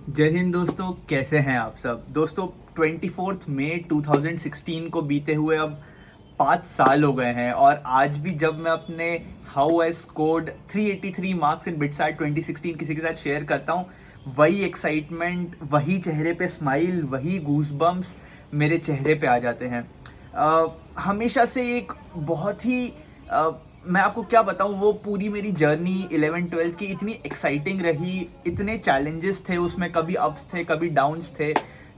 जय हिंद दोस्तों, कैसे हैं आप सब। दोस्तों 24 मई 2016 को बीते हुए अब 5 साल हो गए हैं और आज भी जब मैं अपने how I scored 383 marks in BITSAT 2016 किसी के साथ शेयर करता हूँ, वही एक्साइटमेंट, वही चेहरे पे स्माइल, वही गूज बम्स मेरे चेहरे पे आ जाते हैं। हमेशा से एक बहुत ही मैं आपको क्या बताऊं, वो पूरी मेरी जर्नी 11-12 की इतनी एक्साइटिंग रही, इतने चैलेंजेस थे उसमें, कभी अप्स थे कभी डाउन्स थे।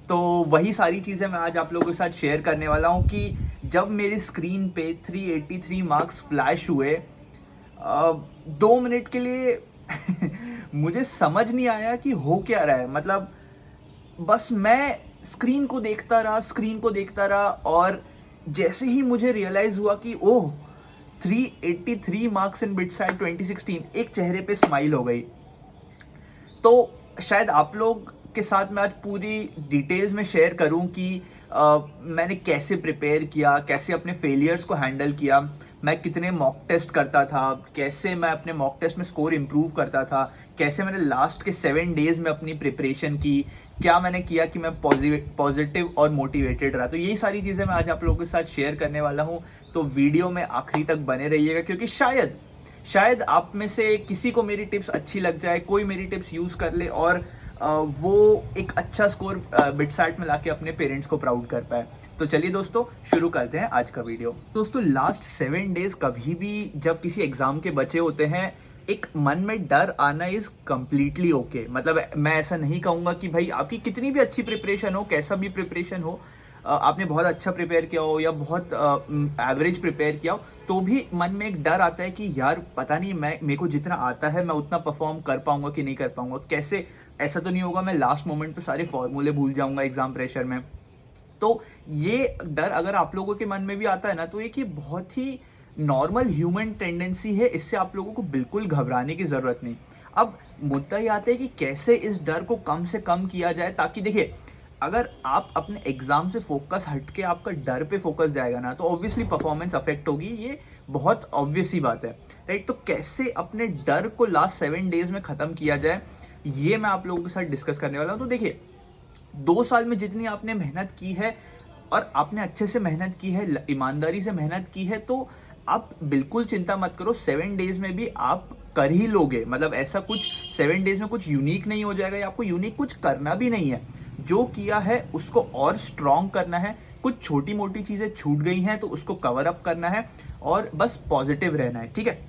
तो वही सारी चीज़ें मैं आज आप लोगों के साथ शेयर करने वाला हूं कि जब मेरी स्क्रीन पे 383 मार्क्स फ्लैश हुए, 2 मिनट के लिए मुझे समझ नहीं आया कि हो क्या रहा है। मतलब बस मैं स्क्रीन को देखता रहा और जैसे ही मुझे रियलाइज हुआ कि ओह, 383 मार्क्स इन बिटसाइट 2016, एक चेहरे पे स्माइल हो गई। तो शायद आप लोग के साथ मैं आज पूरी डिटेल्स में शेयर करूं कि मैंने कैसे प्रिपेयर किया, कैसे अपने फेलियर्स को हैंडल किया, मैं कितने मॉक टेस्ट करता था, कैसे मैं अपने मॉक टेस्ट में स्कोर इम्प्रूव करता था, कैसे मैंने लास्ट के 7 डेज में अपनी प्रिपरेशन की, क्या मैंने किया कि मैं पॉजिटिव और मोटिवेटेड रहा। तो यही सारी चीज़ें मैं आज आप लोगों के साथ शेयर करने वाला हूँ। तो वीडियो में आखिरी तक बने रहिएगा, क्योंकि शायद आप में से किसी को मेरी टिप्स अच्छी लग जाए, कोई मेरी टिप्स यूज़ कर ले और वो एक अच्छा स्कोर बिटसैट में लाके अपने पेरेंट्स को प्राउड कर पाए। तो चलिए दोस्तों, शुरू करते हैं आज का वीडियो। दोस्तों लास्ट 7 डेज कभी भी जब किसी एग्जाम के बचे होते हैं, एक मन में डर आना इज कम्प्लीटली ओके। मतलब मैं ऐसा नहीं कहूँगा कि भाई आपकी कितनी भी अच्छी प्रिपरेशन हो, कैसा भी प्रिपरेशन हो, आपने बहुत अच्छा प्रिपेयर किया हो या बहुत एवरेज प्रिपेयर किया हो, तो भी मन में एक डर आता है कि यार पता नहीं मैं मेरे को जितना आता है मैं उतना परफॉर्म कर पाऊंगा कि नहीं कर पाऊंगा, कैसे ऐसा तो नहीं होगा मैं लास्ट मोमेंट पे सारे फॉर्मूले भूल जाऊंगा एग्जाम प्रेशर में। तो ये डर अगर आप लोगों के मन में भी आता है ना, तो एक ये बहुत ही नॉर्मल ह्यूमन टेंडेंसी है, इससे आप लोगों को बिल्कुल घबराने की ज़रूरत नहीं। अब मुद्दा ये आता है कि कैसे इस डर को कम से कम किया जाए, ताकि देखिए अगर आप अपने एग्जाम से फोकस हट के आपका डर पे फोकस जाएगा ना, तो ऑब्वियसली परफॉर्मेंस अफेक्ट होगी, ये बहुत ऑब्वियस ही बात है, राइट। तो कैसे अपने डर को लास्ट 7 डेज में ख़त्म किया जाए, ये मैं आप लोगों के साथ डिस्कस करने वाला हूँ। तो देखिए 2 साल में जितनी आपने मेहनत की है और आपने अच्छे से मेहनत की है, ईमानदारी से मेहनत की है, तो आप बिल्कुल चिंता मत करो, 7 डेज में भी आप कर ही लोगे। मतलब ऐसा कुछ 7 डेज में कुछ यूनिक नहीं हो जाएगा या आपको यूनिक कुछ करना भी नहीं है। जो किया है उसको और स्ट्रॉन्ग करना है, कुछ छोटी मोटी चीज़ें छूट गई हैं तो उसको कवर अप करना है और बस पॉजिटिव रहना है, ठीक है।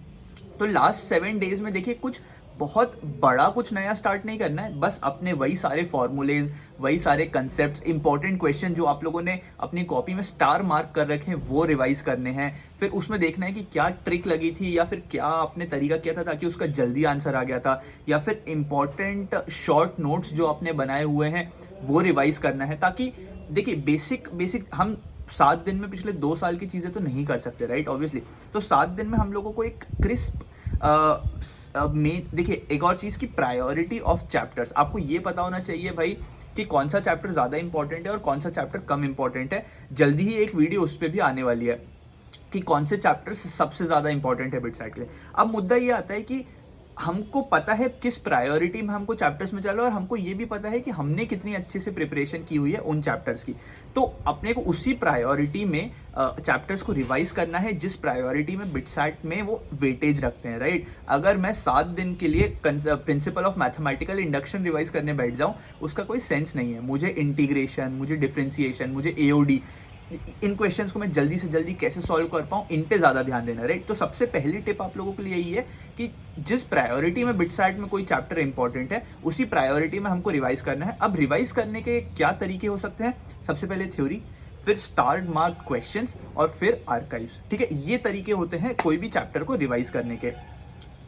तो लास्ट 7 डेज में देखिए कुछ बहुत बड़ा कुछ नया स्टार्ट नहीं करना है, बस अपने वही सारे फॉर्मूलेज, वही सारे कंसेप्ट, इंपॉर्टेंट क्वेश्चन जो आप लोगों ने अपनी कॉपी में स्टार मार्क कर रखे हैं वो रिवाइज करने हैं। फिर उसमें देखना है कि क्या ट्रिक लगी थी या फिर क्या आपने तरीका किया था ताकि उसका जल्दी आंसर आ गया था, या फिर इंपॉर्टेंट शॉर्ट नोट्स जो आपने बनाए हुए हैं वो रिवाइज करना है। ताकि देखिए बेसिक बेसिक हम 7 दिन में पिछले 2 साल की चीज़ें तो नहीं कर सकते, राइट, ऑब्वियसली। तो 7 दिन में हम लोगों को एक क्रिस्प मेन, देखिए एक और चीज़ की प्रायोरिटी ऑफ चैप्टर्स, आपको ये पता होना चाहिए भाई कि कौन सा चैप्टर ज़्यादा इंपॉर्टेंट है और कौन सा चैप्टर कम इंपॉर्टेंट है। जल्दी ही एक वीडियो उस पर भी आने वाली है कि कौन से चैप्टर्स सबसे ज़्यादा इंपॉर्टेंट है बिटसाइट के लिए। अब मुद्दा ये आता है कि हमको पता है किस प्रायोरिटी में हमको चैप्टर्स में चलो, और हमको ये भी पता है कि हमने कितनी अच्छे से प्रिपरेशन की हुई है उन चैप्टर्स की। तो अपने को उसी प्रायोरिटी में चैप्टर्स को रिवाइज करना है जिस प्रायोरिटी में बिटसैट में वो वेटेज रखते हैं, राइट। अगर मैं 7 दिन के लिए principle of mathematical induction revise करने बैठ जाऊँ, उसका कोई सेंस नहीं है। मुझे इंटीग्रेशन, मुझे डिफ्रेंसिएशन, मुझे एओडी, इन क्वेश्चंस को मैं जल्दी से जल्दी कैसे सॉल्व कर पाऊँ, इन पे ज़्यादा ध्यान देना, राइट। तो सबसे पहली टिप आप लोगों के लिए यही है कि जिस प्रायोरिटी में बिटसैट में कोई चैप्टर इंपॉर्टेंट है, उसी प्रायोरिटी में हमको रिवाइज करना है। अब रिवाइज करने के क्या तरीके हो सकते हैं, सबसे पहले थ्योरी, फिर स्टार मार्क क्वेश्चंस और फिर आर्काइव्स, ठीक है। ये तरीके होते हैं कोई भी चैप्टर को रिवाइज करने के।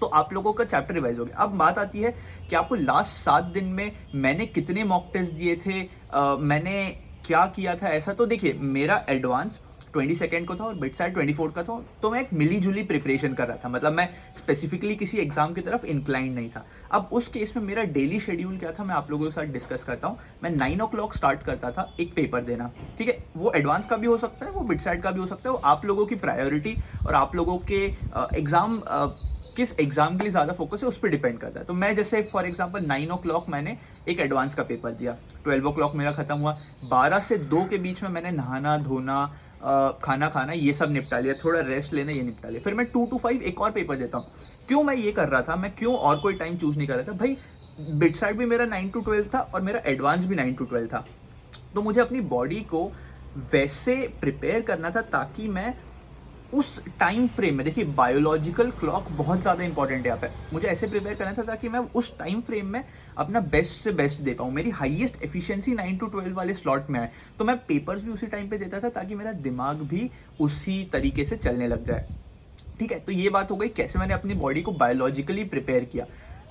तो आप लोगों का चैप्टर रिवाइज हो गया। अब बात आती है कि आपको लास्ट 7 दिन में मैंने कितने मॉक टेस्ट दिए थे, मैंने क्या किया था ऐसा। तो देखिए मेरा एडवांस 22 को था और बिटसैट 24 का था, तो मैं एक मिली जुली प्रिपरेशन कर रहा था। मतलब मैं स्पेसिफिकली किसी एग्जाम की तरफ इंक्लाइंड नहीं था। अब उस केस में मेरा डेली शेड्यूल क्या था, मैं आप लोगों के साथ डिस्कस करता हूँ। मैं 9 o'clock स्टार्ट करता था एक पेपर देना, ठीक है। वो एडवांस का भी हो सकता है, वो बिटसैट का भी हो सकता है, वो आप लोगों की प्रायोरिटी और आप लोगों के एग्जाम किस एग्ज़ाम के लिए ज़्यादा फोकस है उस पे डिपेंड करता है। तो मैं जैसे फॉर एग्ज़ाम्पल 9 ओ क्लॉक मैंने एक एडवांस का पेपर दिया, 12 ओ क्लॉक मेरा खत्म हुआ, 12 से 2 के बीच में मैंने नहाना, धोना, खाना खाना ये सब निपटा लिया, थोड़ा रेस्ट लेना ये निपटा लिया। फिर मैं 2 to 5 एक और पेपर देता हूँ। क्यों मैं ये कर रहा था, मैं क्यों और कोई टाइम चूज़ नहीं कर रहा था? भाई बिटसाइट भी मेरा 9 to 12 था और मेरा एडवांस भी 9 to 12 था। तो मुझे अपनी बॉडी को वैसे प्रिपेयर करना था ताकि मैं उस टाइम फ्रेम में, देखिए बायोलॉजिकल क्लॉक बहुत ज़्यादा इंपॉर्टेंट है यहाँ पे, मुझे ऐसे प्रिपेयर करना था ताकि मैं उस टाइम फ्रेम में अपना बेस्ट से बेस्ट दे पाऊँ, मेरी हाईएस्ट एफिशिएंसी 9 to 12 वाले स्लॉट में है। तो मैं पेपर्स भी उसी टाइम पे देता था ताकि मेरा दिमाग भी उसी तरीके से चलने लग जाए। ठीक है, तो ये बात हो गई कैसे मैंने अपनी बॉडी को बायोलॉजिकली प्रिपेयर किया।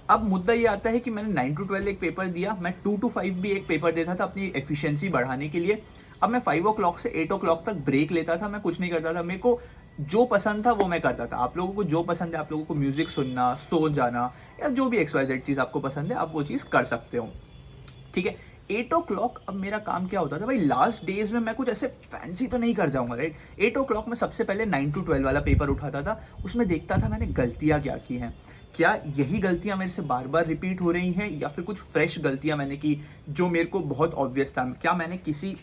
अब मुद्दा ये आता है कि मैंने 9 to 12 एक पेपर दिया, मैं 2 to 5 भी एक पेपर देता था अपनी एफिशिएंसी बढ़ाने के लिए। अब मैं 5 ओ क्लॉक से 8 ओ क्लॉक तक ब्रेक लेता था, मैं कुछ नहीं करता था, मेरे को जो पसंद था वो मैं करता था। आप लोगों को जो पसंद है, आप लोगों को म्यूजिक सुनना, सो जाना या जो भी XYZ चीज़ आपको पसंद है, आप वो चीज़ कर सकते हो। ठीक है, 8 ओ क्लॉक अब मेरा काम क्या होता था भाई, लास्ट डेज में मैं कुछ ऐसे फैंसी तो नहीं कर जाऊंगा, राइट। 8 ओ क्लॉक में सबसे पहले 9 to 12 वाला पेपर उठाता था, उसमें देखता था मैंने गलतियां क्या की हैं, क्या यही गलतियां मेरे से बार बार रिपीट हो रही हैं या फिर कुछ फ्रेश गलतियां मैंने की जो मेरे को बहुत ऑब्वियस था, क्या मैंने किसी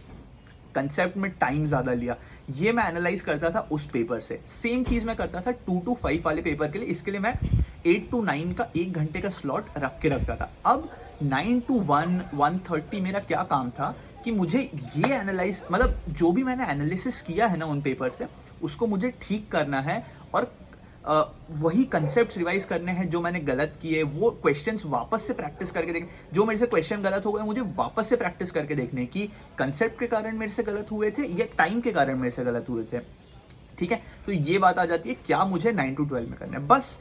कंसेप्ट में टाइम ज़्यादा लिया, ये मैं एनालाइज करता था उस पेपर से। सेम चीज़ मैं करता था 2 to 5 वाले पेपर के लिए, इसके लिए मैं 8 to 9 का 1 घंटे का स्लॉट रख के रखता था। अब 9 to 1:30 मेरा क्या काम था कि मुझे ये एनालाइज, मतलब जो भी मैंने एनालिसिस किया है ना उन पेपर से, उसको मुझे ठीक करना है और वही कंसेप्ट रिवाइज करने हैं जो मैंने गलत किए, वो क्वेश्चंस वापस से प्रैक्टिस करके देखें। जो मेरे से क्वेश्चन गलत हो गए मुझे वापस से प्रैक्टिस करके देखने की कंसेप्ट के कारण मेरे से गलत हुए थे या टाइम के कारण मेरे से गलत हुए थे। ठीक है, तो ये बात आ जाती है क्या मुझे 9 to 12 में करना है बस।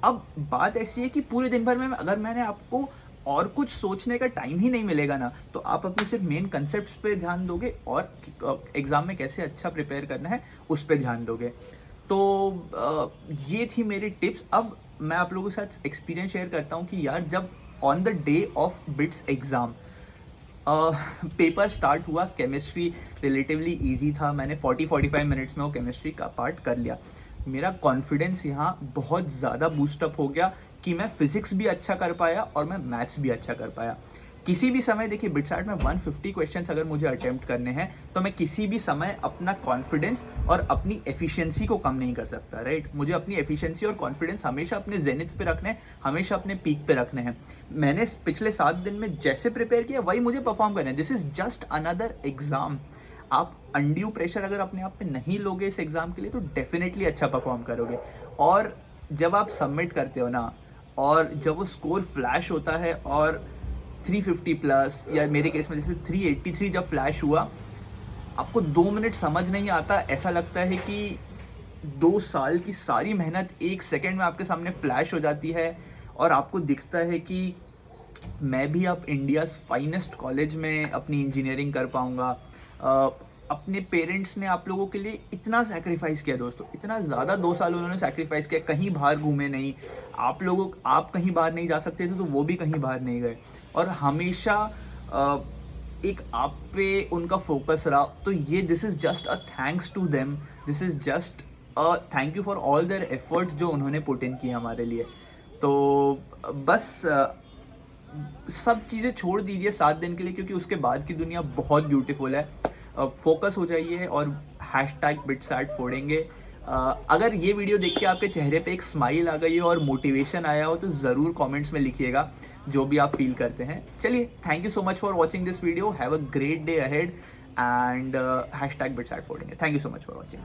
अब बात ऐसी है कि पूरे दिन भर में अगर मैंने आपको और कुछ सोचने का टाइम ही नहीं मिलेगा ना, तो आप अपने सिर्फ मेन कंसेप्ट पे ध्यान दोगे और एग्जाम में कैसे अच्छा प्रिपेयर करना है उस पर ध्यान दोगे। तो ये थी मेरी टिप्स। अब मैं आप लोगों के साथ एक्सपीरियंस शेयर करता हूँ कि यार जब on the day of bits exam paper start हुआ, केमिस्ट्री रिलेटिवली इजी था, मैंने 40-45 मिनट्स में वो केमिस्ट्री का पार्ट कर लिया। मेरा कॉन्फिडेंस यहाँ बहुत ज़्यादा बूस्टअप हो गया कि मैं फिज़िक्स भी अच्छा कर पाया और मैं मैथ्स भी अच्छा कर पाया। किसी भी समय देखिए बिटसाइट में 150 क्वेश्चंस अगर मुझे अटेम्प्ट करने हैं तो मैं किसी भी समय अपना कॉन्फिडेंस और अपनी एफिशिएंसी को कम नहीं कर सकता, राइट। मुझे अपनी एफिशिएंसी और कॉन्फिडेंस हमेशा अपने जेनिथ पे रखने हैं, हमेशा अपने पीक पे रखने हैं। मैंने पिछले 7 दिन में जैसे प्रिपेयर किया वही मुझे परफॉर्म करना है। This is just another exam. आप अनड्यू प्रेशर अगर अपने आप पे नहीं लोगे इस एग्जाम के लिए तो डेफिनेटली अच्छा परफॉर्म करोगे। और जब आप सबमिट करते हो ना और जब वो स्कोर फ्लैश होता है और 350 प्लस या मेरे केस में जैसे 383 जब फ्लैश हुआ, आपको 2 मिनट समझ नहीं आता, ऐसा लगता है कि 2 साल की सारी मेहनत 1 सेकंड में आपके सामने फ्लैश हो जाती है और आपको दिखता है कि मैं भी अब इंडियाज़ फाइनेस्ट कॉलेज में अपनी इंजीनियरिंग कर पाऊँगा। अपने पेरेंट्स ने आप लोगों के लिए इतना सैक्रिफाइस किया दोस्तों, इतना ज़्यादा 2 साल उन्होंने सैक्रिफाइस किया, कहीं बाहर घूमे नहीं। आप कहीं बाहर नहीं जा सकते थे तो वो भी कहीं बाहर नहीं गए और हमेशा एक आप पे उनका फोकस रहा। तो ये this is just a thanks to them, this is just a thank you for all their efforts जो उन्होंने पुट इन किए हमारे लिए। तो बस सब चीज़ें छोड़ दीजिए 7 दिन के लिए क्योंकि उसके बाद की दुनिया बहुत ब्यूटीफुल है। फोकस हो जाइए और हैशटैग बिटसैट फोड़ेंगे। अगर ये वीडियो देख के आपके चेहरे पे एक स्माइल आ गई हो और मोटिवेशन आया हो तो ज़रूर कमेंट्स में लिखिएगा जो भी आप फील करते हैं। चलिए, thank you so much for watching this video. Have a great day ahead and hashtag BITSAT फोड़ेंगे। Thank you so much for watching.